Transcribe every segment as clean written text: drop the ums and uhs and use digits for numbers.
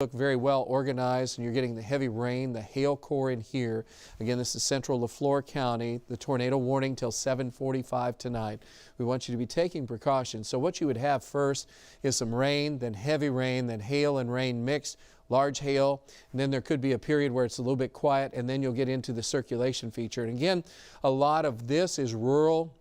Look very well organized, and you're getting the heavy rain, the hail core in here. Again, this is central Flore County. The tornado warning till 7:45 tonight. We want you to be taking precautions. So what you would have first is some rain, then heavy rain, then hail and rain mixed, large hail, and then there could be a period where it's a little bit quiet, and then you'll get into the circulation feature. And again, a lot of this is rural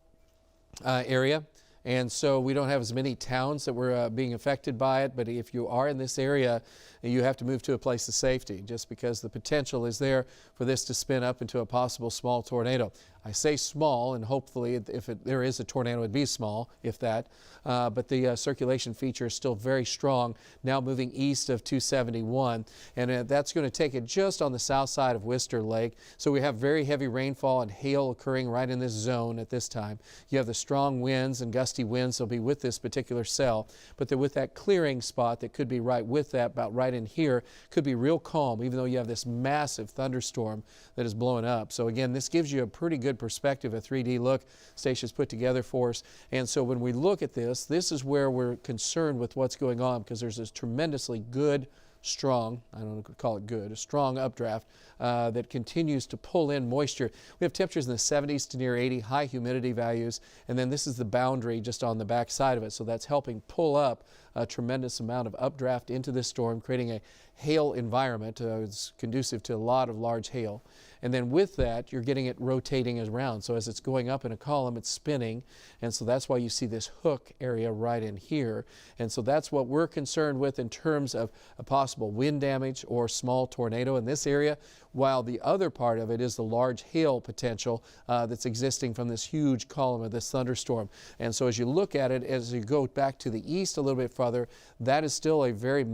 area. And so we don't have as many towns that were being affected by it. But if you are in this area, you have to move to a place of safety just because the potential is there for this to spin up into a possible small tornado. I say small, and hopefully if there is a tornado, it'd be small, if that. But the circulation feature is still very strong, now moving east of 271. And that's going to take it just on the south side of Wister Lake. So we have very heavy rainfall and hail occurring right in this zone at this time. You have the strong winds and gusty winds will be with this particular cell. But they're with that clearing spot that could be right with that, about right in here, could be real calm, even though you have this massive thunderstorm that is blowing up. So again, this gives you a pretty good perspective, a 3D look Stacia's put together for us. And so when we look at this is where we're concerned with what's going on, because there's this tremendously good, strong, I don't know if we call it good, a strong updraft that continues to pull in moisture. We have temperatures in the 70s to near 80, high humidity values, and then this is the boundary just on the back side of it. So that's helping pull up a tremendous amount of updraft into this storm, creating a hail environment. It's conducive to a lot of large hail. And then with that, you're getting it rotating around. So as it's going up in a column, it's spinning. And so that's why you see this hook area right in here. And so that's what we're concerned with in terms of a possible wind damage or small tornado in this area, while the other part of it is the large hail potential that's existing from this huge column of this thunderstorm. And so as you look at it, as you go back to the east a little bit farther, that is still a very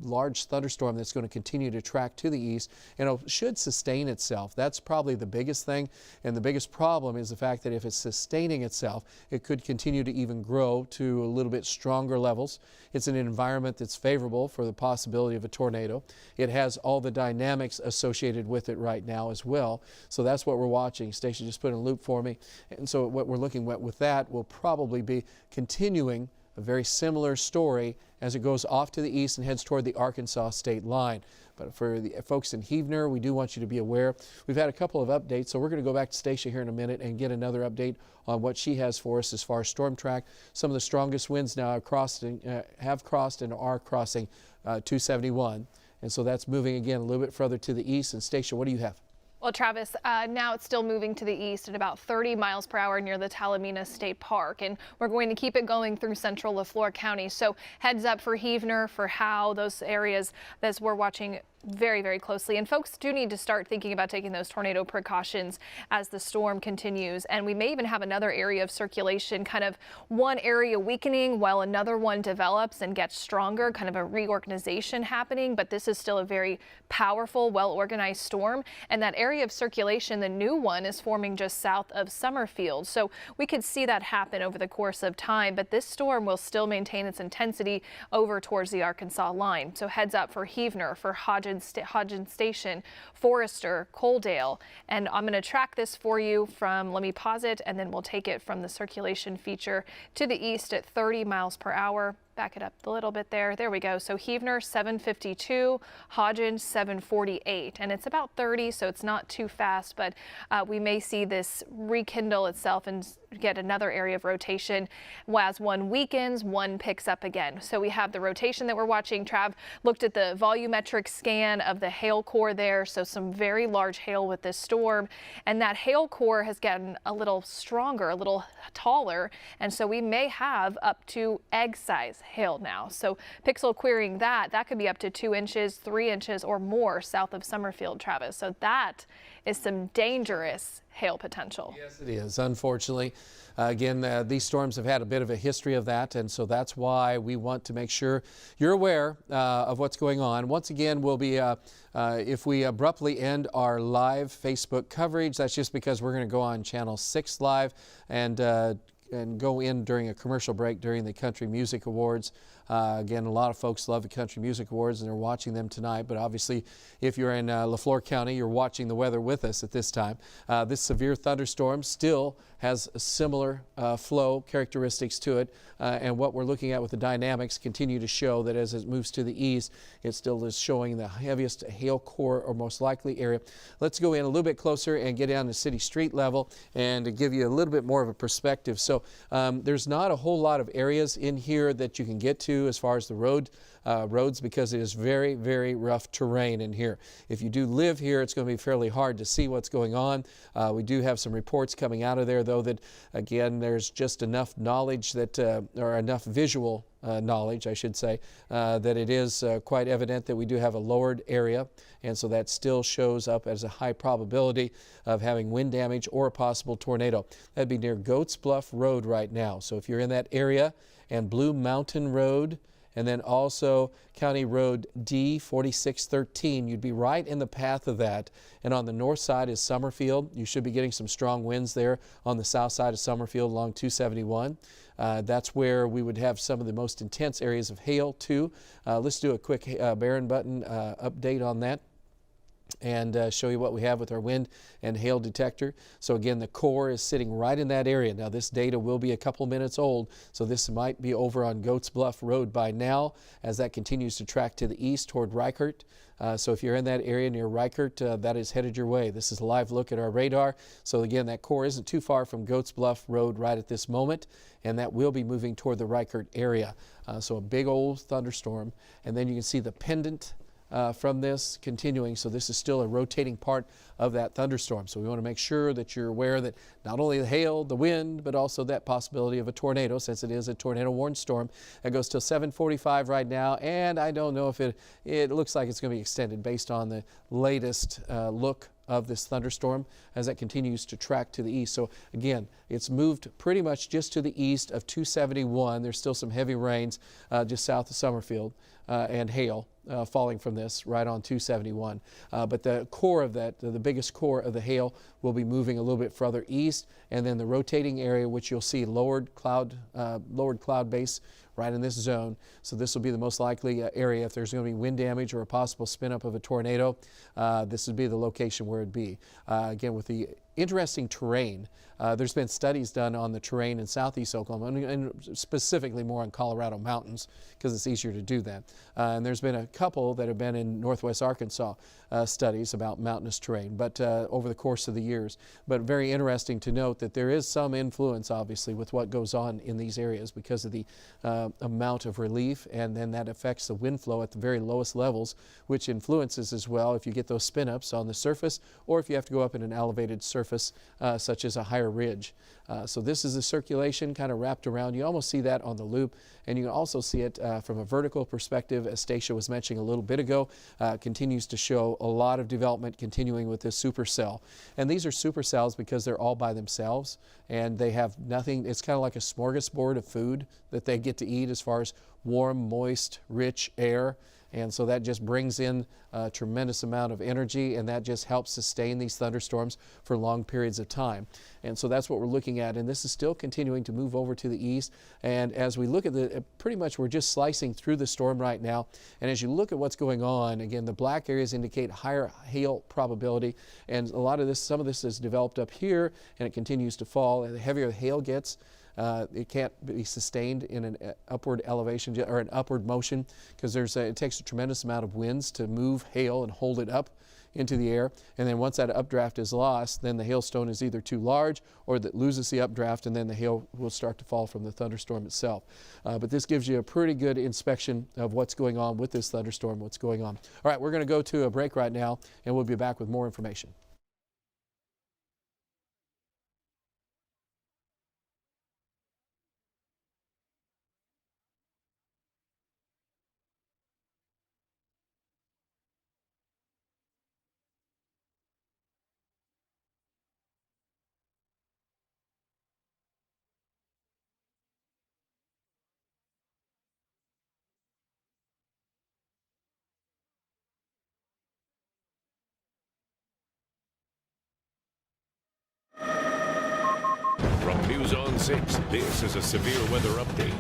large thunderstorm that's going to continue to track to the east, and it should sustain itself. That's probably the biggest thing, and the biggest problem is the fact that if it's sustaining itself, it could continue to even grow to a little bit stronger levels. It's an environment that's favorable for the possibility of a tornado. It has all the dynamics associated with it right now as well. So that's what we're watching. Stacia just put in a loop for me. And so what we're looking at with that will probably be continuing a very similar story as it goes off to the east and heads toward the Arkansas state line. But for the folks in Heavener, we do want you to be aware. We've had a couple of updates, so we're going to go back to Stacia here in a minute and get another update on what she has for us as far as storm track. Some of the strongest winds now have crossed and are crossing 271. And so that's moving again a little bit further to the east. And Stacia, what do you have? Well, Travis, now it's still moving to the east at about 30 miles per hour near the Talamina State Park, and we're going to keep it going through central Flore County. So heads up for Heavener, for Howe, those areas that we're watching very, very closely. And folks do need to start thinking about taking those tornado precautions as the storm continues. And we may even have another area of circulation, kind of one area weakening while another one develops and gets stronger, kind of a reorganization happening. But this is still a very powerful, well-organized storm. And that area of circulation, the new one, is forming just south of Summerfield. So we could see that happen over the course of time. But this storm will still maintain its intensity over towards the Arkansas line. So heads up for Heavener, for Hodgins Station, Forrester, Coaldale. And I'm going to track this for you from, let me pause it, and then we'll take it from the circulation feature to the east at 30 miles per hour. Back it up a little bit there. There we go. So Heavener 752, Hodgins 748, and it's about 30, so it's not too fast, but we may see this rekindle itself and get another area of rotation. As one weakens, one picks up again. So we have the rotation that we're watching. Trav looked at the volumetric scan of the hail core there, so some very large hail with this storm, and that hail core has gotten a little stronger, a little taller, and so we may have up to egg size hail now. So pixel querying that could be up to 2 inches, 3 inches or more south of Summerfield, Travis. So that is some dangerous hail potential. Yes, it is, unfortunately. Again, these storms have had a bit of a history of that, and so that's why we want to make sure you're aware of what's going on. Once again, we'll be, if we abruptly end our live Facebook coverage, that's just because we're going to go on Channel 6 live and go in during a commercial break during the Country Music Awards. Again, a lot of folks love the Country Music Awards and they're watching them tonight, but obviously if you're in Flore County, you're watching the weather with us at this time. This severe thunderstorm still has a similar flow characteristics to it, and what we're looking at with the dynamics continue to show that as it moves to the east, it still is showing the heaviest hail core or most likely area. Let's go in a little bit closer and get down to city street level and to give you a little bit more of a perspective. So there's not a whole lot of areas in here that you can get to as far as the roads, because it is very, very rough terrain in here. If you do live here, it's going to be fairly hard to see what's going on. We do have some reports coming out of there, though, that again, there's just enough knowledge that, or enough visual knowledge, I should say, that it is quite evident that we do have a lowered area, and so that still shows up as a high probability of having wind damage or a possible tornado. That'd be near Goats Bluff Road right now. So if you're in that area, and Blue Mountain Road, and then also County Road D 4613. You'd be right in the path of that. And on the north side is Summerfield. You should be getting some strong winds there on the south side of Summerfield along 271. That's where we would have some of the most intense areas of hail too. Let's do a quick Barron button update on that and show you what we have with our wind and hail detector. So again, the core is sitting right in that area. Now this data will be a couple minutes old, so this might be over on Goats Bluff Road by now as that continues to track to the east toward Reichert. So if you're in that area near Reichert, that is headed your way. This is a live look at our radar. So again, that core isn't too far from Goats Bluff Road right at this moment, and that will be moving toward the Reichert area. So a big old thunderstorm, and then you can see the pendant from this continuing. So this is still a rotating part of that thunderstorm. So we want to make sure that you're aware that not only the hail, the wind, but also that possibility of a tornado, since it is a tornado warned storm. That goes till 7:45 right now, and I don't know if it looks like it's going to be extended based on the latest look of this thunderstorm as that continues to track to the east. So again, it's moved pretty much just to the east of 271. There's still some heavy rains just south of Summerfield and hail falling from this right on 271. But the core of that, the biggest core of the hail, will be moving a little bit further east, and then the rotating area, which you'll see lowered cloud base right in this zone. So this will be the most likely area if there's going to be wind damage or a possible spin up of a tornado. This would be the location where it'd be. Again, with the interesting terrain, there's been studies done on the terrain in southeast Oklahoma, and specifically more on Colorado mountains because it's easier to do that. And there's been a couple that have been in northwest Arkansas studies about mountainous terrain, but over the course of the years. But very interesting to note that there is some influence, obviously, with what goes on in these areas because of the amount of relief, and then that affects the wind flow at the very lowest levels, which influences as well if you get those spin-ups on the surface or if you have to go up in an elevated surface such as a higher ridge. So this is the circulation kind of wrapped around. You almost see that on the loop, and you can also see it from a vertical perspective, as Stacia was mentioning a little bit ago. Continues to show a lot of development continuing with this supercell. And these are supercells because they're all by themselves and they have nothing. It's kind of like a smorgasbord of food that they get to eat as far as warm, moist, rich air. And so that just brings in a tremendous amount of energy, and that just helps sustain these thunderstorms for long periods of time. And so that's what we're looking at, and this is still continuing to move over to the east. And as we look at pretty much we're just slicing through the storm right now. And as you look at what's going on, again, the black areas indicate higher hail probability, and a lot of this, some of this is developed up here, and it continues to fall. And the heavier the hail gets, it can't be sustained in an upward elevation or an upward motion because it takes a tremendous amount of winds to move hail and hold it up into the air. And then once that updraft is lost, then the hailstone is either too large or that loses the updraft, and then the hail will start to fall from the thunderstorm itself. But this gives you a pretty good inspection of what's going on with this thunderstorm, what's going on. All right, we're going to go to a break right now, and we'll be back with more information. From News on 6, this is a severe weather update.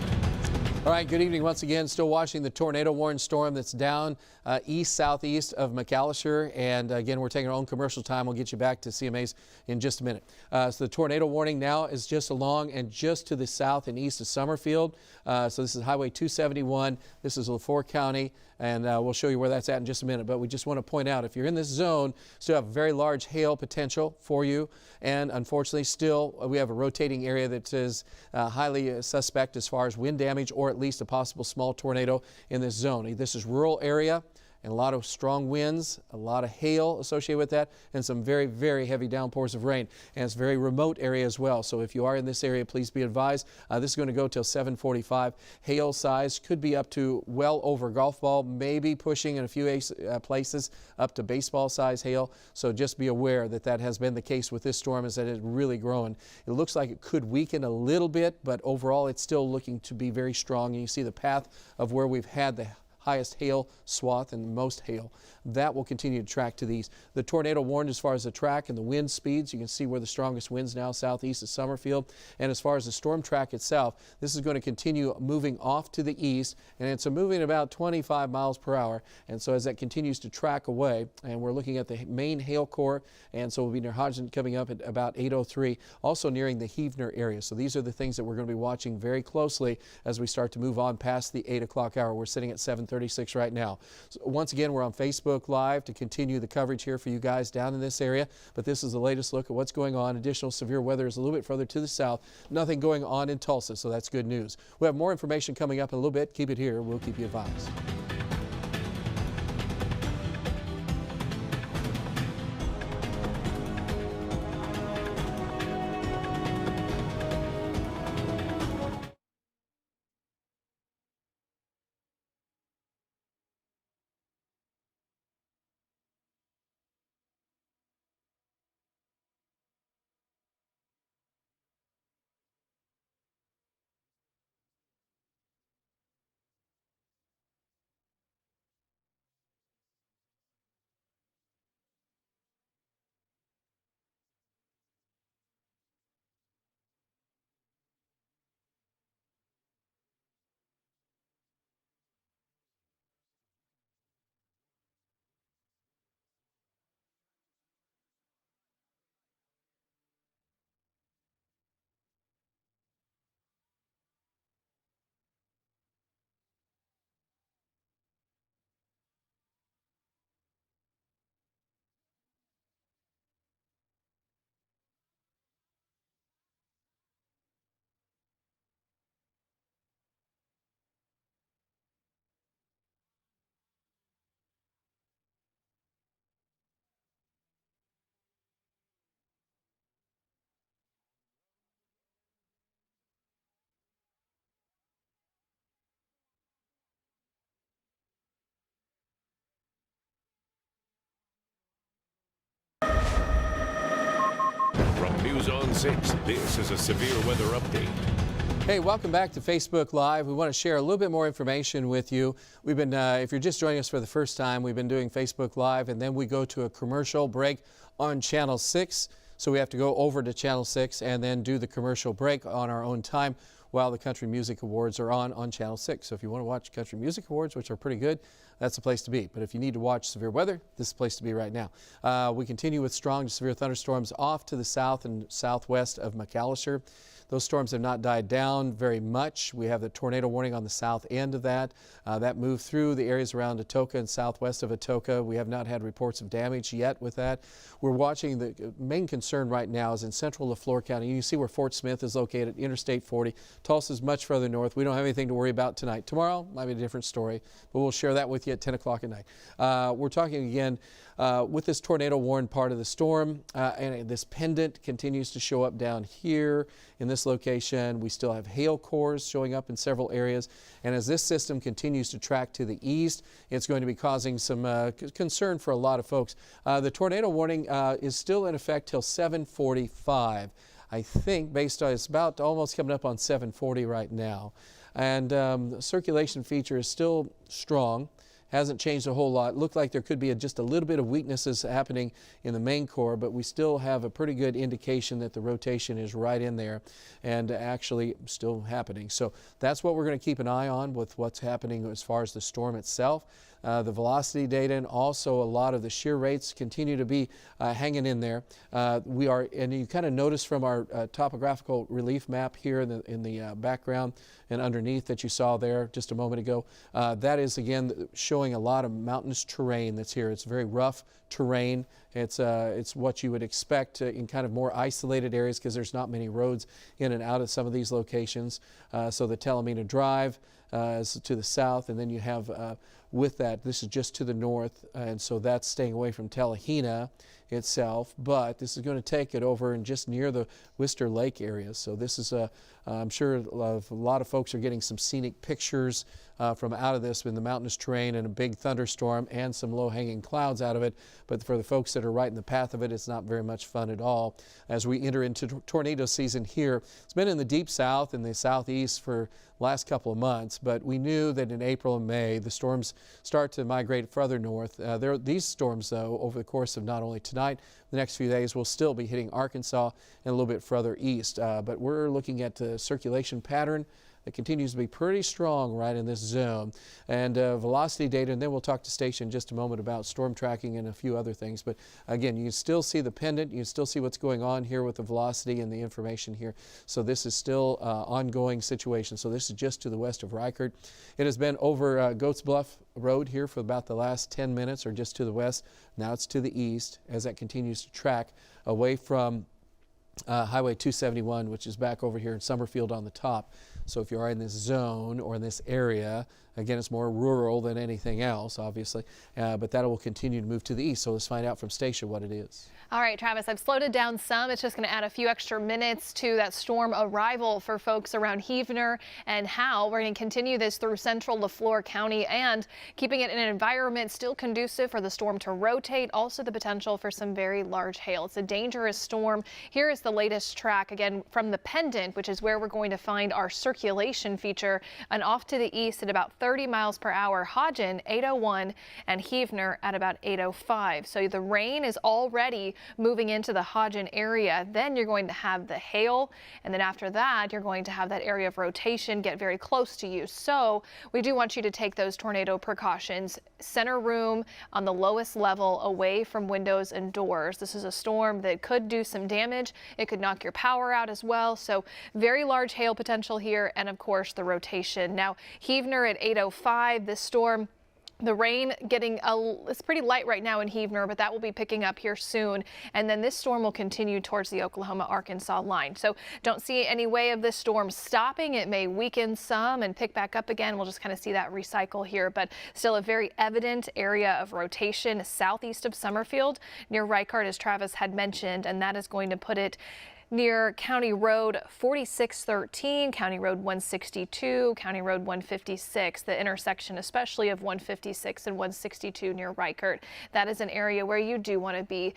All right, good evening once again. Still watching the tornado warning storm that's down east-southeast of McAllister. And again, we're taking our own commercial time. We'll get you back to CMA's in just a minute. So the tornado warning now is just along and just to the south and east of Summerfield. So this is Highway 271. This is Flore County. And we'll show you where that's at in just a minute. But we just want to point out, if you're in this zone, still have very large hail potential for you. And unfortunately, still, we have a rotating area that is highly suspect as far as wind damage or at least a possible small tornado in this zone. This is rural area and a lot of strong winds, a lot of hail associated with that, and some very, very heavy downpours of rain. And it's a very remote area as well. So if you are in this area, please be advised. This is going to go till 7:45. Hail size could be up to well over golf ball, maybe pushing in a few places up to baseball size hail. So just be aware that that has been the case with this storm, is that it's really growing. It looks like it could weaken a little bit, but overall it's still looking to be very strong. And you see the path of where we've had the highest hail swath and most hail. That will continue to track to the east. The tornado warned as far as the track and the wind speeds. You can see where the strongest winds now southeast of Summerfield. And as far as the storm track itself, this is going to continue moving off to the east, and it's moving about 25 miles per hour. And so as that continues to track away, and we're looking at the main hail core, and so we'll be near Hodgson coming up at about 8:03, also nearing the Heavener area. So these are the things that we're going to be watching very closely as we start to move on past the 8 o'clock hour. We're sitting at 7:36 right now. So once again, we're on Facebook Live to continue the coverage here for you guys down in this area. But this is the latest look at what's going on. Additional severe weather is a little bit further to the south. Nothing going on in Tulsa, so that's good news. We have more information coming up in a little bit. Keep it here. We'll keep you advised. News on 6. This is a severe weather update. Hey, welcome back to Facebook Live. We want to share a little bit more information with you. We've been, if you're just joining us for the first time, we've been doing Facebook Live, and then we go to a commercial break on Channel 6. So we have to go over to Channel 6 and then do the commercial break on our own time while the Country Music Awards are on Channel 6. So if you want to watch Country Music Awards, which are pretty good, that's the place to be. But if you need to watch severe weather, this is the place to be right now. We continue with strong to severe thunderstorms off to the south and southwest of McAllister. Those storms have not died down very much. We have the tornado warning on the south end of that. That moved through the areas around Atoka and southwest of Atoka. We have not had reports of damage yet with that. We're watching. The main concern right now is in central Flore County. You see where Fort Smith is located, Interstate 40. Tulsa is much further north. We don't have anything to worry about tonight. Tomorrow might be a different story, but we'll share that with you at 10 o'clock at night. We're talking again with this tornado warned part of the storm, and this pendant continues to show up down here in this location. We still have hail cores showing up in several areas, and as this system continues to track to the east, it's going to be causing some concern for a lot of folks. The tornado warning is still in effect till 7:45. I think based on, it's about almost coming up on 7:40 right now, and the circulation feature is still strong. hasn't changed a whole lot. Looked like there could be just a little bit of weaknesses happening in the main core, but we still have a pretty good indication that the rotation is right in there and actually still happening. So that's what we're going to keep an eye on with what's happening as far as the storm itself. The velocity data and also a lot of the shear rates continue to be hanging in there. And you kind of notice from our topographical relief map here in the background and underneath that you saw there just a moment ago, that is again showing a lot of mountainous terrain that's here. It's very rough terrain. It's what you would expect in kind of more isolated areas because there's not many roads in and out of some of these locations. So the Talamina Drive is to the south, and then you have with that, this is just to the north, and so that's staying away from Talahina itself, but this is going to take it over and just near the Wister Lake area. So this is I'm sure a lot of folks are getting some scenic pictures from out of this in the mountainous terrain and a big thunderstorm and some low-hanging clouds out of it. But for the folks that are right in the path of it, it's not very much fun at all. As we enter into tornado season here, it's been in the deep south and the southeast for the last couple of months, but we knew that in April and May the storms start to migrate further north. These storms, though, over the course of not only tonight, the next few days will still be hitting Arkansas and a little bit further east. But we're looking at the circulation pattern that continues to be pretty strong right in this zone. And velocity data, and then we'll talk to Station in just a moment about storm tracking and a few other things. But again, you can still see the pendant. You can still see what's going on here with the velocity and the information here. So this is still ongoing situation. So this is just to the west of Reichert. It has been over Goats Bluff Road here for about the last 10 minutes or just to the west. Now it's to the east as that continues to track away from Highway 271, which is back over here in Summerfield on the top. So if you are in this zone or in this area, again, it's more rural than anything else, obviously, but that will continue to move to the east. So let's find out from Stacia what it is. All right, Travis, I've slowed it down some. It's just going to add a few extra minutes to that storm arrival for folks around Heavener and Howe. We're going to continue this through central Flore County and keeping it in an environment still conducive for the storm to rotate. Also the potential for some very large hail. It's a dangerous storm. Here is the latest track again from the pendant, which is where we're going to find our circulation feature, and off to the east at about 30 miles per hour, Hodgen 801 and Heavener at about 805. So the rain is already moving into the Hodgen area. Then you're going to have the hail, and then after that you're going to have that area of rotation get very close to you. So we do want you to take those tornado precautions. Center room on the lowest level, away from windows and doors. This is a storm that could do some damage. It could knock your power out as well. So very large hail potential here, and of course the rotation. Now Heavener at 805, this storm, the rain it's pretty light right now in Heavener, but that will be picking up here soon. And then this storm will continue towards the Oklahoma-Arkansas line. So don't see any way of this storm stopping. It may weaken some and pick back up again. We'll just kind of see that recycle here, but still a very evident area of rotation southeast of Summerfield near Reichert, as Travis had mentioned, and that is going to put it near County Road 4613, County Road 162, County Road 156, the intersection especially of 156 and 162 near Reichert. That is an area where you do want to be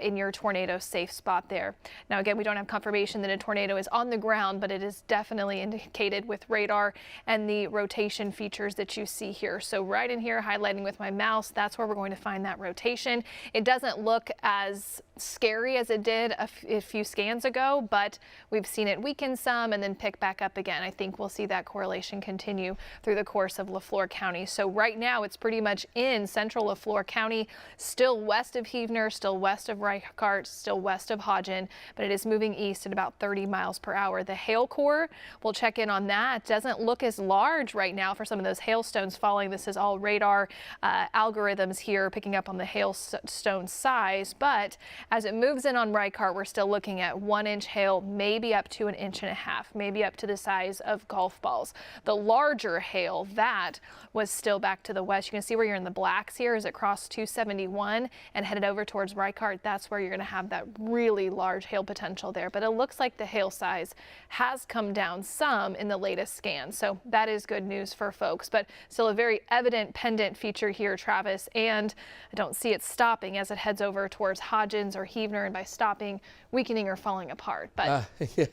in your tornado safe spot there. Now again, we don't have confirmation that a tornado is on the ground, but it is definitely indicated with radar and the rotation features that you see here. So right in here, highlighting with my mouse, that's where we're going to find that rotation. It doesn't look as scary as it did a few scans ago, but we've seen it weaken some and then pick back up again. I think we'll see that correlation continue through the course of Flore County. So right now it's pretty much in central Flore County, still west of Heavener, still west of Reichert, still west of Hodgen, but it is moving east at about 30 miles per hour. The hail core, we'll check in on that. Doesn't look as large right now for some of those hailstones falling. This is all radar algorithms here picking up on the hailstone size, but as it moves in on Reichert, we're still looking at 1-inch hail, maybe up to 1.5 inches, maybe up to the size of golf balls. The larger hail, that was still back to the west. You can see where you're in the blacks here as it crossed 271 and headed over towards Reichert. That's where you're going to have that really large hail potential there. But it looks like the hail size has come down some in the latest scan. So that is good news for folks, but still a very evident pendant feature here, Travis, and I don't see it stopping as it heads over towards Hodgens or Heavener, and by stopping, weakening or falling apart. apart. But Yeah,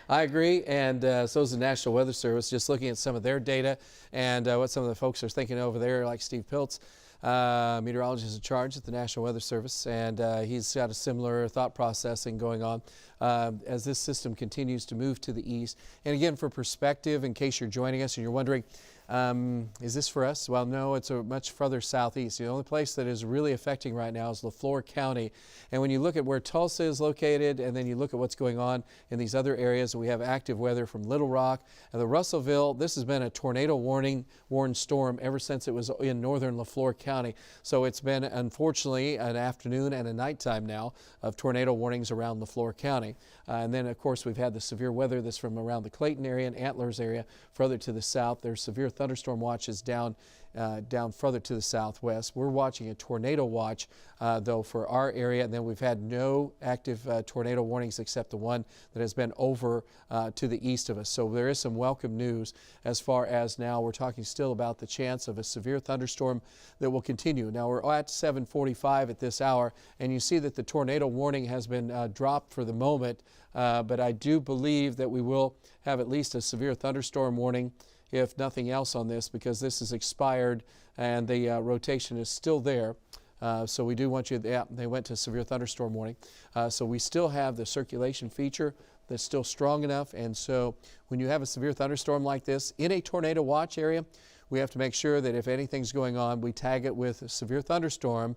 I agree, and so is the National Weather Service. Just looking at some of their data and what some of the folks are thinking over there, like Steve Piltz, meteorologist in charge at the National Weather Service, and he's got a similar thought processing going on as this system continues to move to the east. And again, for perspective, in case you're joining us and you're wondering, is this for us? Well, no, it's a much further southeast. The only place that is really affecting right now is Flore County. And when you look at where Tulsa is located, and then you look at what's going on in these other areas, we have active weather from Little Rock and the Russellville. This has been a tornado warned storm ever since it was in northern Flore County. So it's been, unfortunately, an afternoon and a nighttime now of tornado warnings around Flore County. And then, of course, we've had the severe weather that's from around the Clayton area and Antlers area further to the south. There's severe thunderstorm watches down further to the southwest. We're watching a tornado watch, though, for our area, and then we've had no active tornado warnings except the one that has been over to the east of us. So there is some welcome news as far as now we're talking still about the chance of a severe thunderstorm that will continue. Now we're at 7:45 at this hour, and you see that the tornado warning has been dropped for the moment, but I do believe that we will have at least a severe thunderstorm warning, if nothing else, on this, because this is expired and the rotation is still there. So we do want you, they went to severe thunderstorm warning. So we still have the circulation feature that's still strong enough. And so when you have a severe thunderstorm like this in a tornado watch area, we have to make sure that if anything's going on, we tag it with a severe thunderstorm.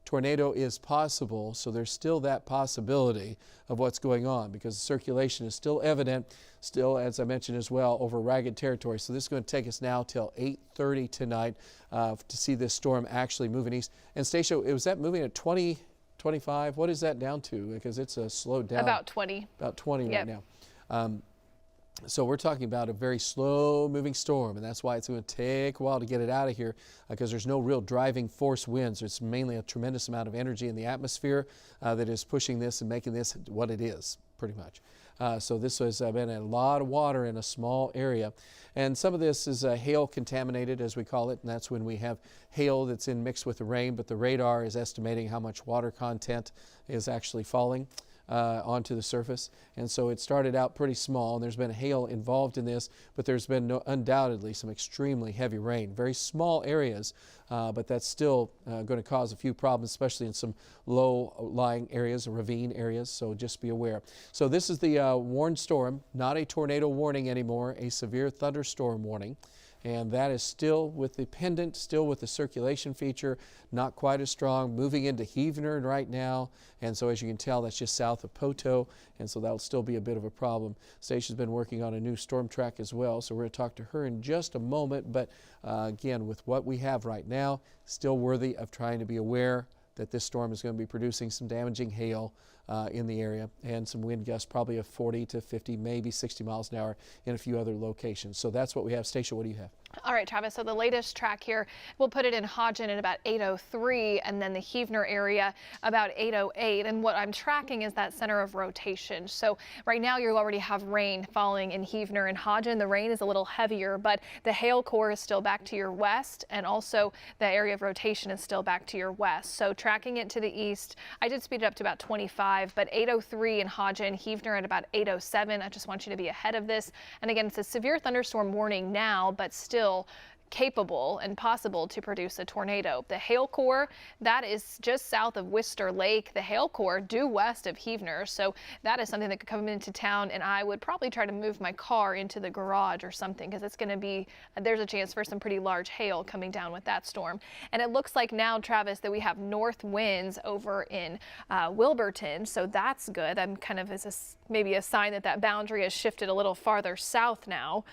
Tornado is possible, so there's still that possibility of what's going on because the circulation is still evident, still, as I mentioned as well, over ragged territory. So this is going to take us now till 8:30 tonight to see this storm actually moving east. And Stacia, was that moving at 20, 25? What is that down to? Because it's slowed down. about 20. About 20 Yep. right now. So we're talking about a very slow moving storm, and that's why it's going to take a while to get it out of here because there's no real driving force winds. It's mainly a tremendous amount of energy in the atmosphere that is pushing this and making this what it is, pretty much. So this has been a lot of water in a small area. And some of this is hail contaminated, as we call it, and that's when we have hail that's in mixed with the rain, but the radar is estimating how much water content is actually falling onto the surface. And so it started out pretty small, and there's been hail involved in this, but there's been undoubtedly some extremely heavy rain. Very small areas, but that's still going to cause a few problems, especially in some low-lying areas, ravine areas, so just be aware. So this is the warned storm, not a tornado warning anymore, a severe thunderstorm warning. And that is still with the pendant, still with the circulation feature, not quite as strong, moving into Heavener right now. And so as you can tell, that's just south of Poto, and so that'll still be a bit of a problem. Stacia's been working on a new storm track as well, so we're going to talk to her in just a moment. But again, with what we have right now, still worthy of trying to be aware that this storm is going to be producing some damaging hail in the area and some wind gusts probably of 40 to 50, maybe 60 miles an hour in a few other locations. So that's what we have. Stacia, what do you have? All right, Travis, so the latest track here, we'll put it in Hodgen at about 8:03 and then the Heavener area about 8:08. And what I'm tracking is that center of rotation. So right now you already have rain falling in Heavener and Hodgen. The rain is a little heavier, but the hail core is still back to your west, and also the area of rotation is still back to your west. So tracking it to the east, I did speed it up to about 25, but 8:03 in Hodgen, Heavener at about 8:07. I just want you to be ahead of this. And again, it's a severe thunderstorm warning now, but still capable and possible to produce a tornado. The hail core, that is just south of Wister Lake. The hail core due west of Heavener, so that is something that could come into town, and I would probably try to move my car into the garage or something because it's going to be, there's a chance for some pretty large hail coming down with that storm. And it looks like now, Travis, that we have north winds over in Wilburton, so that's good. I'm kind of maybe a sign that that boundary has shifted a little farther south now,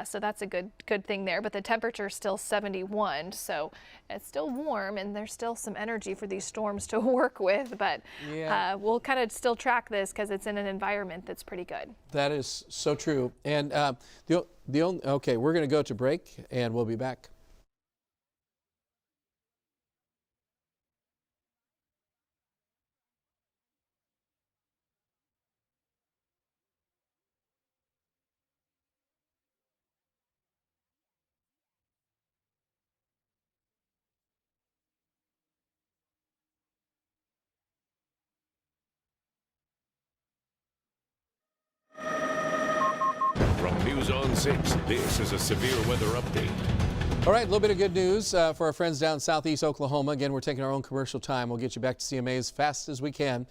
so that's a good thing there. But the temperature is still 71, so it's still warm, and there's still some energy for these storms to work with. But yeah, we'll kind of still track this because it's in an environment that's pretty good. That is so true. And okay, we're going to go to break, and we'll be back. News on 6, this is a severe weather update. All right, a little bit of good news for our friends down southeast Oklahoma. Again, we're taking our own commercial time. We'll get you back to CMA as fast as we can.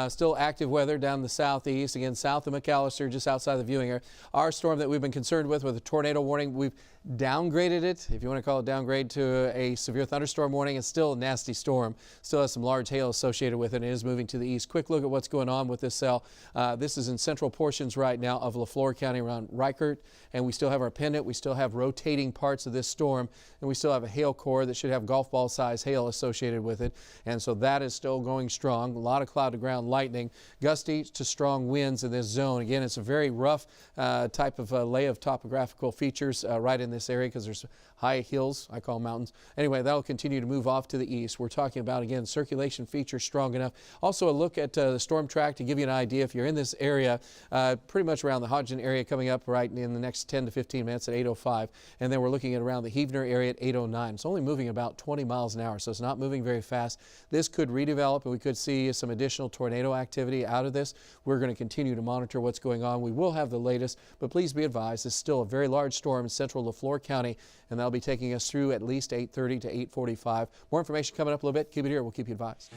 Still active weather down the southeast. Again, south of McAllister, just outside the viewing area. Our storm that we've been concerned with a tornado warning, we've downgraded it, if you want to call it downgrade, to a severe thunderstorm warning. It's still a nasty storm. Still has some large hail associated with it, and it is moving to the east. Quick look at what's going on with this cell. This is in central portions right now of Flore County around Reichert, and we still have our pendant. We still have rotating parts of this storm, and we still have a hail core that should have golf ball size hail associated with it, and so that is still going strong. A lot of cloud to ground lightning, gusty to strong winds in this zone. Again, it's a very rough type of lay of topographical features right in this area because there's high hills, I call mountains. Anyway, that'll continue to move off to the east. We're talking about, again, circulation features strong enough. Also a look at the storm track to give you an idea if you're in this area, pretty much around the Hodgson area coming up right in the next 10 to 15 minutes at 8:05. And then we're looking at around the Heavener area at 8:09. It's only moving about 20 miles an hour, so it's not moving very fast. This could redevelop and we could see some additional tornado activity out of this. We're going to continue to monitor what's going on. We will have the latest, but please be advised, this is still a very large storm in central Flore County, and that'll be taking us through at least 8:30 to 8:45. More information coming up a little bit. Keep it here. We'll keep you advised.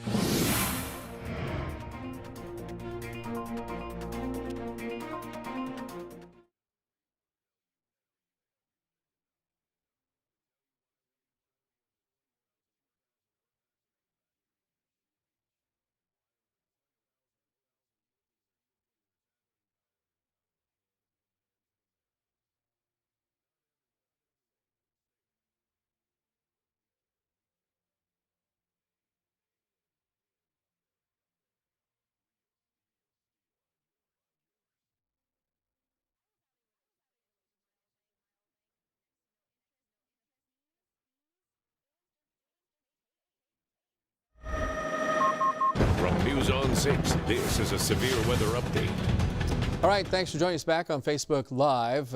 From News on 6, this is a severe weather update. All right, thanks for joining us back on Facebook Live.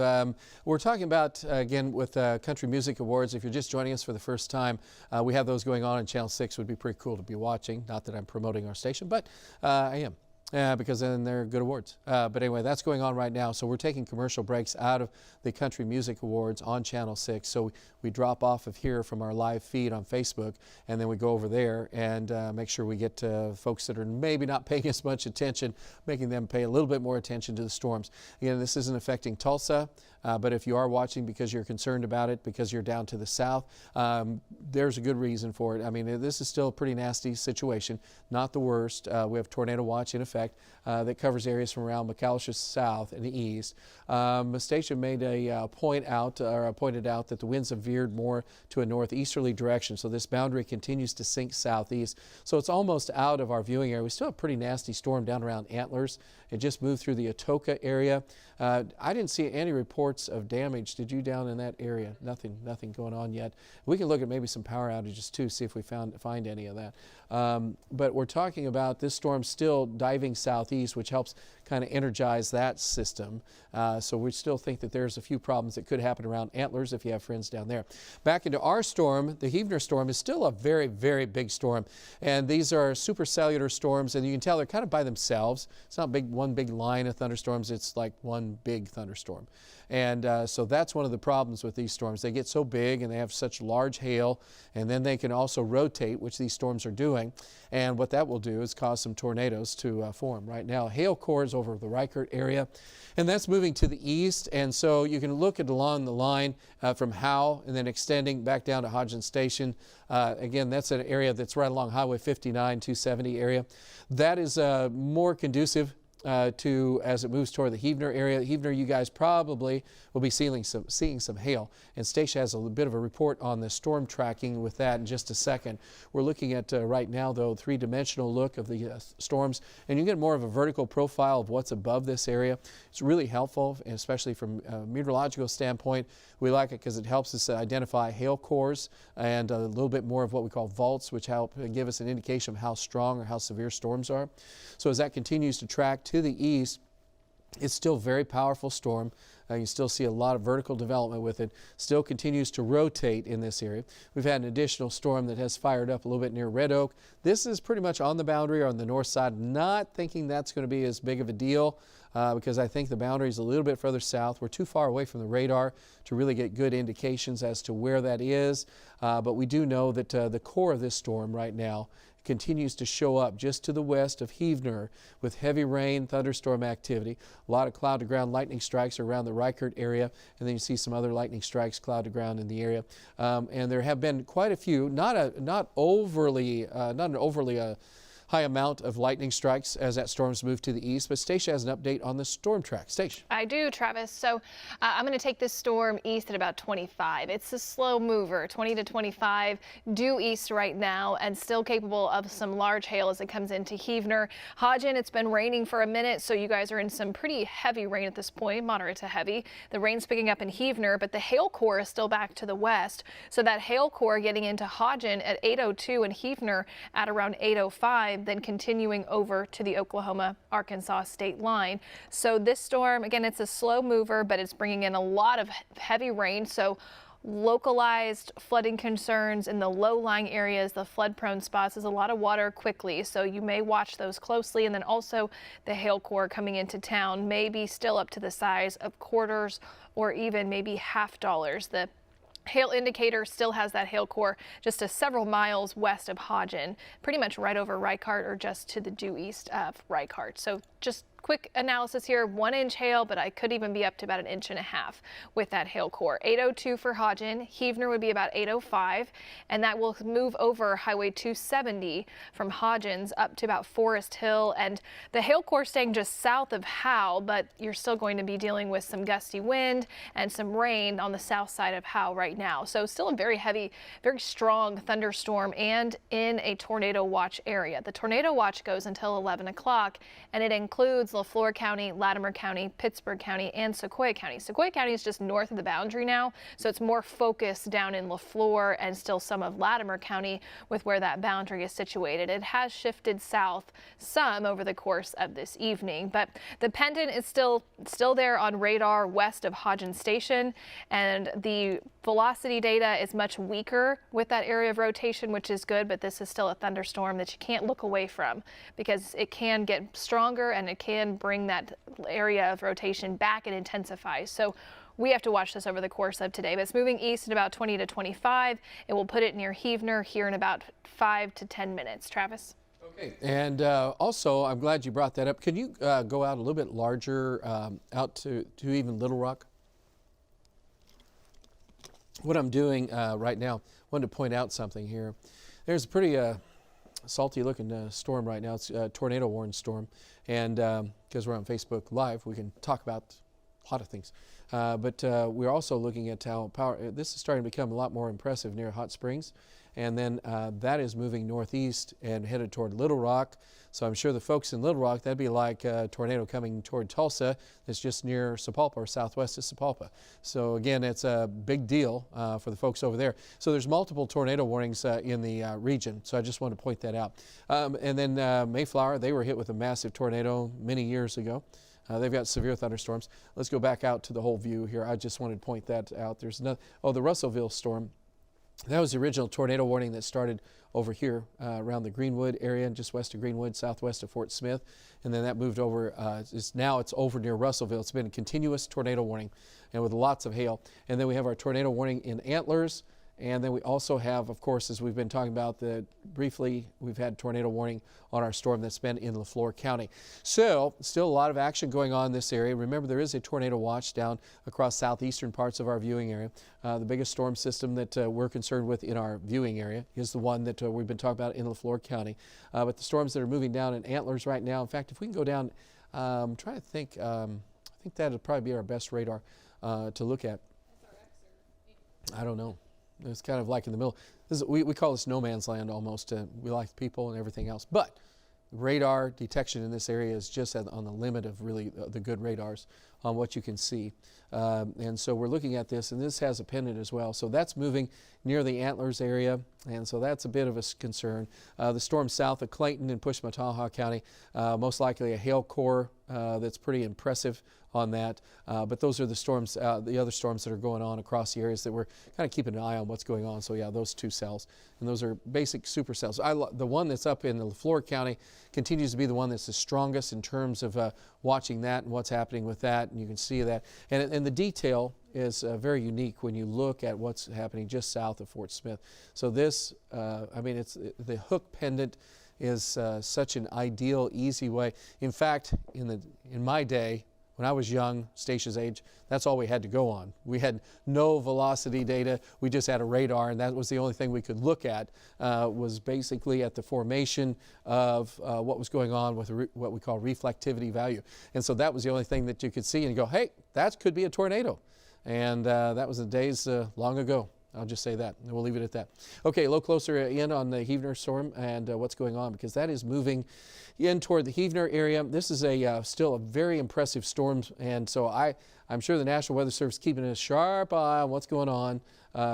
We're talking about, again, with Country Music Awards. If you're just joining us for the first time, we have those going on on Channel 6. Would be pretty cool to be watching. Not that I'm promoting our station, but I am. Because then they're good awards. But anyway, that's going on right now. So we're taking commercial breaks out of the Country Music Awards on Channel 6. So we drop off of here from our live feed on Facebook, and then we go over there and make sure we get folks that are maybe not paying as much attention, making them pay a little bit more attention to the storms. Again, this isn't affecting Tulsa, but if you are watching because you're concerned about it, because you're down to the south, there's a good reason for it. I mean, this is still a pretty nasty situation, not the worst. We have tornado watch in effect that covers areas from around McAllister south and east. The station made a pointed out that the winds have veered more to a northeasterly direction, so this boundary continues to sink southeast. So it's almost out of our viewing area. We still have a pretty nasty storm down around Antlers. It just moved through the Atoka area. I didn't see any reports of damage. Did you down in that area? Nothing going on yet. We can look at maybe some power outages too, see if we find any of that. But we're talking about this storm still diving southeast, which helps kind of energize that system. So we still think that there's a few problems that could happen around Antlers if you have friends down there. Back into our storm, the Heavener storm is still a very, very big storm. And these are supercellular storms, and you can tell they're kind of by themselves. It's not one big line of thunderstorms. It's like one big thunderstorm. And so that's one of the problems with these storms. They get so big and they have such large hail, and then they can also rotate, which these storms are doing. And what that will do is cause some tornadoes to form. Right now, hail core is over the Reichert area, and that's moving to the east. And so you can look at along the line from Howe and then extending back down to Hodgson Station. Again, that's an area that's right along Highway 59, 270 area. That is more conducive to as it moves toward the Heavener area. Heavener, you guys probably will be seeing some hail. And Stacia has a bit of a report on the storm tracking with that in just a second. We're looking at right now, though, three-dimensional look of the storms, and you get more of a vertical profile of what's above this area. It's really helpful, especially from a meteorological standpoint. We like it because it helps us identify hail cores and a little bit more of what we call vaults, which help give us an indication of how strong or how severe storms are. So as that continues to track to the east, It's still a very powerful storm. You still see a lot of vertical development with it. Still continues to rotate in this area. We've had an additional storm that has fired up a little bit near Red Oak. This is pretty much on the boundary or on the north side. Not thinking that's going to be as big of a deal because I think the boundary is a little bit further south. We're too far away from the radar to really get good indications as to where that is. But we do know that the core of this storm right now continues to show up just to the west of Heavener with heavy rain, thunderstorm activity. A lot of cloud to ground lightning strikes around the Reichert area, and then you see some other lightning strikes, cloud to ground in the area. And there have been quite a few, not an overly high amount of lightning strikes as that storm's moved to the east. But Stacia has an update on the storm track. Stacia. I do, Travis. So I'm going to take this storm east at about 25. It's a slow mover, 20 to 25, due east right now, and still capable of some large hail as it comes into Heavener. Hodgen, it's been raining for a minute, so you guys are in some pretty heavy rain at this point, moderate to heavy. The rain's picking up in Heavener, but the hail core is still back to the west. So that hail core getting into Hodgen at 8:02 and Heavener at around 8:05. Then continuing over to the Oklahoma-Arkansas state line. So this storm, again, it's a slow mover, but it's bringing in a lot of heavy rain. So localized flooding concerns in the low-lying areas, the flood-prone spots, is a lot of water quickly. So you may watch those closely. And then also the hail core coming into town may be still up to the size of quarters or even maybe $half. The hail indicator still has that hail core just several miles west of Hodgen, pretty much right over Reichert or just to the due east of Reichert. So just quick analysis here, 1-inch hail, but I could even be up to about 1.5 inches with that hail core. 8:02 for Hodgen. Heavener would be about 8:05, and that will move over Highway 270 from Hodgens up to about Forest Hill. And the hail core staying just south of Howe, but you're still going to be dealing with some gusty wind and some rain on the south side of Howe right now. So still a very heavy, very strong thunderstorm and in a tornado watch area. The tornado watch goes until 11 o'clock, and it includes Flore County, Latimer County, Pittsburgh County, and Sequoyah County. Sequoyah County is just north of the boundary now, so it's more focused down in Flore and still some of Latimer County with where that boundary is situated. It has shifted south some over the course of this evening, but the pendant is still there on radar west of Hodgen Station, and the velocity data is much weaker with that area of rotation, which is good, but this is still a thunderstorm that you can't look away from because it can get stronger and it can bring that area of rotation back and intensify. So we have to watch this over the course of today, but it's moving east at about 20 to 25. It will put it near Heavener here in about 5 to 10 minutes. Travis. Okay, and also I'm glad you brought that up. Can you go out a little bit larger out to even Little Rock? What I'm doing right now, I wanted to point out something here. There's a pretty salty looking storm right now. It's a tornado warning storm, and because we're on Facebook Live, we can talk about a lot of things. But we're also looking at how this is starting to become a lot more impressive near Hot Springs, and then that is moving northeast and headed toward Little Rock. So I'm sure the folks in Little Rock, that'd be like a tornado coming toward Tulsa. That's just near Sapulpa or southwest of Sapulpa. So again, it's a big deal for the folks over there. So there's multiple tornado warnings in the region. So I just want to point that out. And then Mayflower, they were hit with a massive tornado many years ago. They've got severe thunderstorms. Let's go back out to the whole view here. I just wanted to point that out. There's no, the Russellville storm. That was the original tornado warning that started over here around the Greenwood area and just west of Greenwood, southwest of Fort Smith. And then that moved over, now it's over near Russellville. It's been a continuous tornado warning and with lots of hail. And then we have our tornado warning in Antlers. And then we also have, of course, as we've been talking about, briefly, we've had tornado warning on our storm that's been in Flore County. So still a lot of action going on in this area. Remember, there is a tornado watch down across southeastern parts of our viewing area. The biggest storm system that we're concerned with in our viewing area is the one that we've been talking about in Flore County. But the storms that are moving down in Antlers right now, in fact, if we can go down, I'm trying to think, I think that would probably be our best radar to look at. I don't know. It's kind of like in the middle. We call this no man's land almost. We like people and everything else. But radar detection in this area is just on the limit of really the good radars on what you can see. And so we're looking at this, and this has a pendant as well. So that's moving near the Antlers area, and so that's a bit of a concern. The storm south of Clayton in Pushmataha County, most likely a hail core that's pretty impressive on that. But those are the storms, the other storms that are going on across the areas that we're kind of keeping an eye on what's going on. So yeah, those two cells, and those are basic supercells. The one that's up in Flore County continues to be the one that's the strongest in terms of watching that and what's happening with that, and you can see that. And the detail is very unique when you look at what's happening just south of Fort Smith. So this, I mean, it's the hook pendant is such an ideal, easy way. In fact, in my day, when I was young, Stacia's age, that's all we had to go on. We had no velocity data. We just had a radar, and that was the only thing we could look at, was basically at the formation of what was going on with what we call reflectivity value. And so that was the only thing that you could see and go, hey, that could be a tornado. And that was the days long ago. I'll just say that, and we'll leave it at that. Okay, a little closer in on the Heavener storm and what's going on, because that is moving in toward the Heavener area. This is still a very impressive storm, and so I'm sure the National Weather Service is keeping a sharp eye on what's going on,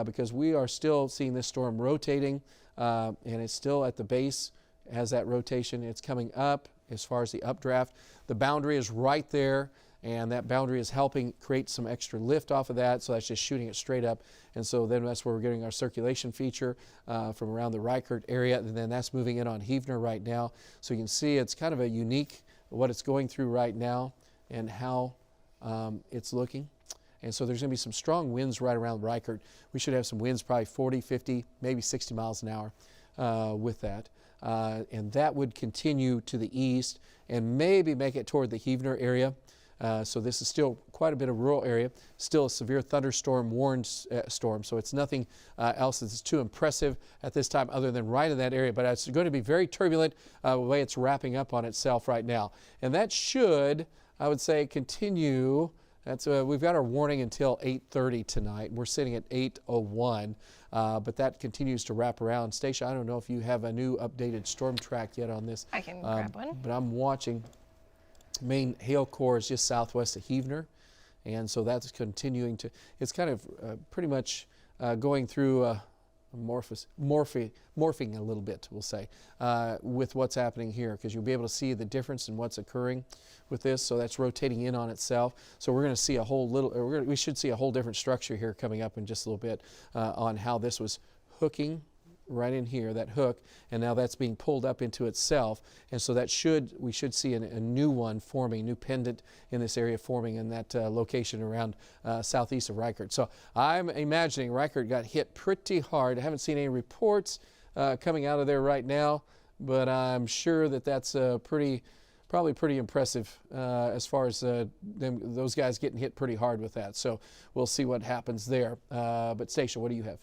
because we are still seeing this storm rotating, and it's still at the base as that rotation. It's coming up as far as the updraft. The boundary is right there, and that boundary is helping create some extra lift off of that, so that's just shooting it straight up. And so then that's where we're getting our circulation feature from around the Reichert area, and then that's moving in on Heavener right now. So you can see it's kind of a unique what it's going through right now and how it's looking. And so there's going to be some strong winds right around Reichert. We should have some winds probably 40, 50, maybe 60 miles an hour with that. And that would continue to the east and maybe make it toward the Heavener area. So this is still quite a bit of rural area, still a severe thunderstorm warned storm. So it's nothing else that's too impressive at this time other than right in that area. But it's going to be very turbulent the way it's wrapping up on itself right now. And that should, I would say, continue. That's we've got our warning until 8:30 tonight. We're sitting at 8:01, but that continues to wrap around. Stacia, I don't know if you have a new updated storm track yet on this. I can grab one. But I'm watching. Main hail core is just southwest of Heavener, and so that's continuing to, it's kind of pretty much going through morphing a little bit, we'll say, with what's happening here, because you'll be able to see the difference in what's occurring with this. So that's rotating in on itself. So we're going to see a whole we should see a whole different structure here coming up in just a little bit on how this was hooking right in here, that hook, and now that's being pulled up into itself, and so that we should see a new one forming, new pendant in this area forming in that location around southeast of Reichert. So I'm imagining Reichert got hit pretty hard. I haven't seen any reports coming out of there right now, but I'm sure that that's probably pretty impressive as far as those guys getting hit pretty hard with that. So we'll see what happens there. But Stacia, what do you have?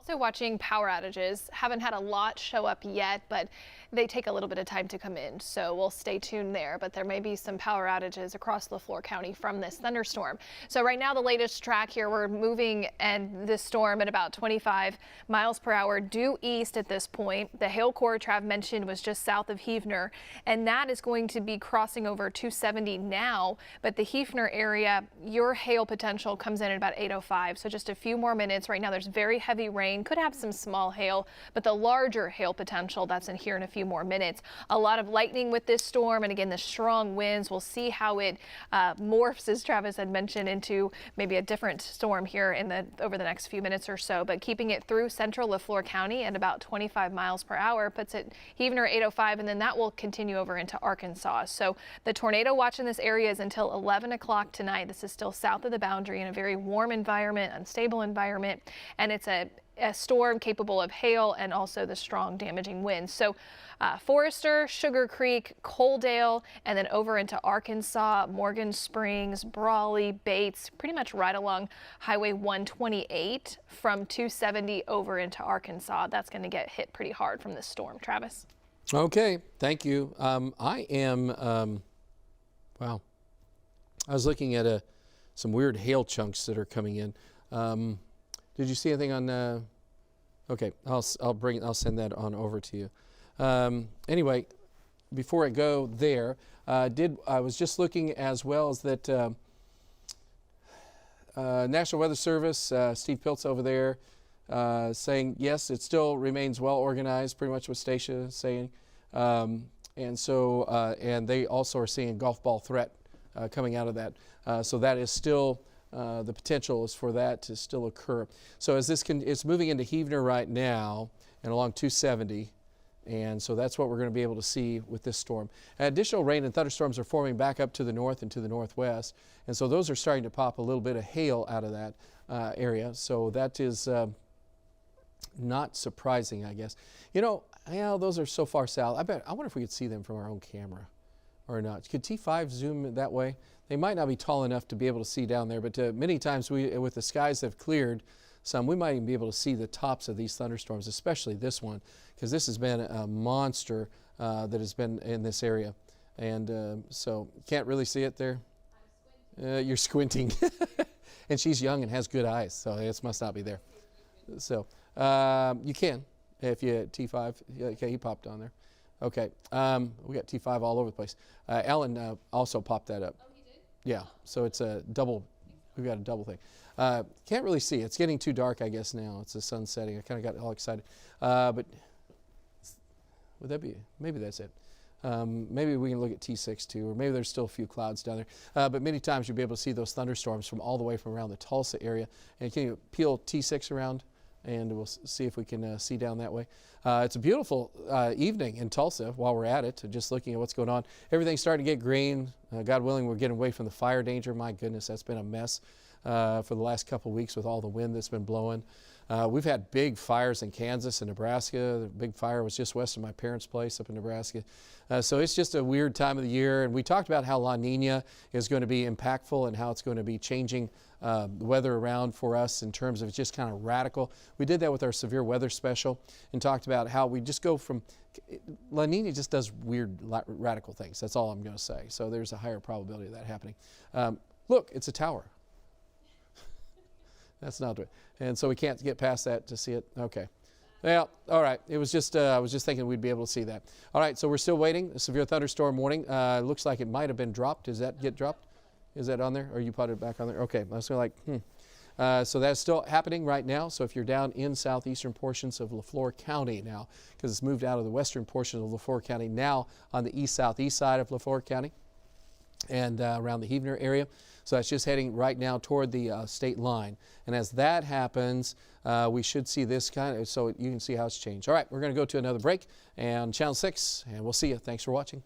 Also watching power outages. Haven't had a lot show up yet, but they take a little bit of time to come in, so we'll stay tuned there. But there may be some power outages across Flore County from this thunderstorm. So right now, the latest track here, we're moving and this storm at about 25 miles per hour due east at this point. The hail core Trav mentioned was just south of Heavener, and that is going to be crossing over 270 now. But the Heavener area, your hail potential comes in at about 8:05, so just a few more minutes. Right now, there's very heavy rain. Could have some small hail, but the larger hail potential, that's in here in a few more minutes. A lot of lightning with this storm, and again, the strong winds. We'll see how it morphs, as Travis had mentioned, into maybe a different storm here over the next few minutes or so. But keeping it through central Flore County at about 25 miles per hour puts it Heavener 8:05, and then that will continue over into Arkansas. So the tornado watch in this area is until 11 o'clock tonight. This is still south of the boundary in a very warm environment, unstable environment, and it's a storm capable of hail and also the strong damaging winds. So Forester, Sugar Creek, Coaldale, and then over into Arkansas, Morgan Springs, Brawley, Bates, pretty much right along Highway 128 from 270 over into Arkansas. That's going to get hit pretty hard from this storm. Travis? Okay, thank you. I am, wow. I was looking at some weird hail chunks that are coming in. Did you see anything on? Okay, I'll send that on over to you. Anyway, before I go there, I was just looking as well as that National Weather Service, Steve Piltz over there, saying yes, it still remains well organized, pretty much what Stacia is saying. And they also are seeing golf ball threat coming out of that. So that is still, the potential is for that to still occur. So as it's moving into Heavener right now and along 270. And so that's what we're going to be able to see with this storm. Additional rain and thunderstorms are forming back up to the north and to the northwest. And so those are starting to pop a little bit of hail out of that area. So that is not surprising, I guess. You know, those are so far south. I wonder if we could see them from our own camera or not. Could T5 zoom that way? They might not be tall enough to be able to see down there, but many times with the skies that have cleared some, we might even be able to see the tops of these thunderstorms, especially this one, because this has been a monster that has been in this area. And so can't really see it there. You're squinting. And she's young and has good eyes, so it must not be there. So you can, if you T5. Okay, he popped on there. Okay, we got T5 all over the place. Alan also popped that up. Oh, he did? Yeah, so it's a double. We've got a double thing. Can't really see. It's getting too dark, I guess, now. It's the sun setting. I kind of got all excited. But would that be, maybe that's it. Maybe we can look at T6 too, or maybe there's still a few clouds down there. But many times you'll be able to see those thunderstorms from all the way from around the Tulsa area. And can you peel T6 around? And we'll see if we can see down that way. It's a beautiful evening in Tulsa while we're at it, just looking at what's going on. Everything's starting to get green. God willing, we're getting away from the fire danger. My goodness, that's been a mess for the last couple of weeks with all the wind that's been blowing. We've had big fires in Kansas and Nebraska. The big fire was just west of my parents' place up in Nebraska. So it's just a weird time of the year. And we talked about how La Nina is going to be impactful and how it's going to be changing the weather around for us in terms of it's just kind of radical. We did that with our severe weather special and talked about how we just go from La Nina just does weird radical things. That's all I'm going to say. So there's a higher probability of that happening. Look, it's a tower. That's not it. And so we can't get past that to see it. Okay. Well, all right. It was just, I was just thinking we'd be able to see that. All right. So we're still waiting. A severe thunderstorm warning. Looks like it might have been dropped. Does that get dropped? Is that on there? Or you put it back on there? Okay. I was like, so that's still happening right now. So if you're down in southeastern portions of Flore County now, because it's moved out of the western portion of Flore County, now on the east-southeast side of Flore County and around the Heavener area. So that's just heading right now toward the state line. And as that happens, we should see this kind of, so you can see how it's changed. All right, we're going to go to another break and Channel 6, and we'll see you. Thanks for watching.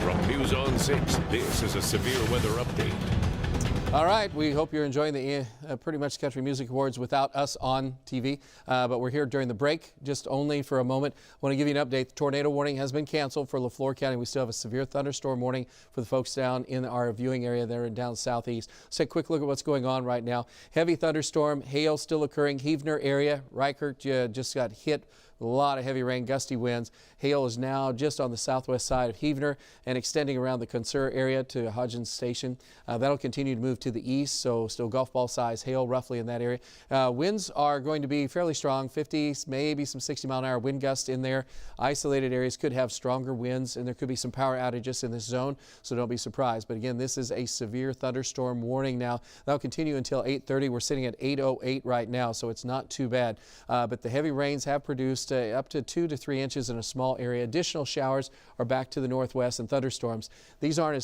From News on 6, this is a severe weather update. All right, we hope you're enjoying the Pretty Much Country Music Awards without us on TV, but we're here during the break, just only for a moment. I want to give you an update. The tornado warning has been canceled for Flore County. We still have a severe thunderstorm warning for the folks down in our viewing area there and down southeast. Let's take a quick look at what's going on right now. Heavy thunderstorm, hail still occurring. Heavener area, Reichert just got hit. A lot of heavy rain, gusty winds. Hail is now just on the southwest side of Heavener and extending around the Consur area to Hodgins Station. That'll continue to move to the east, so still golf ball size hail roughly in that area. Winds are going to be fairly strong, 50, maybe some 60-mile-an-hour wind gusts in there. Isolated areas could have stronger winds, and there could be some power outages in this zone, so don't be surprised. But again, this is a severe thunderstorm warning now. That'll continue until 8:30. We're sitting at 8:08 right now, so it's not too bad. But the heavy rains have produced up to 2 to 3 inches in a small area. Additional showers are back to the northwest and thunderstorms. These aren't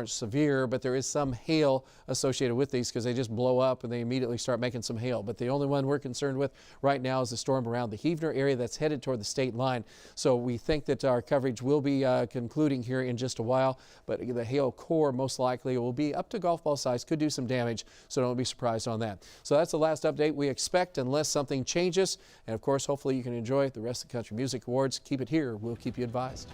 severe, but there is some hail associated with these because they just blow up and they immediately start making some hail. But the only one we're concerned with right now is the storm around the Heavener area that's headed toward the state line. So we think that our coverage will be concluding here in just a while, but the hail core most likely will be up to golf ball size, could do some damage, so don't be surprised on that. So that's the last update we expect unless something changes. And of course, hopefully you can enjoy the rest of the Country Music Awards. Keep it here. We'll keep you advised.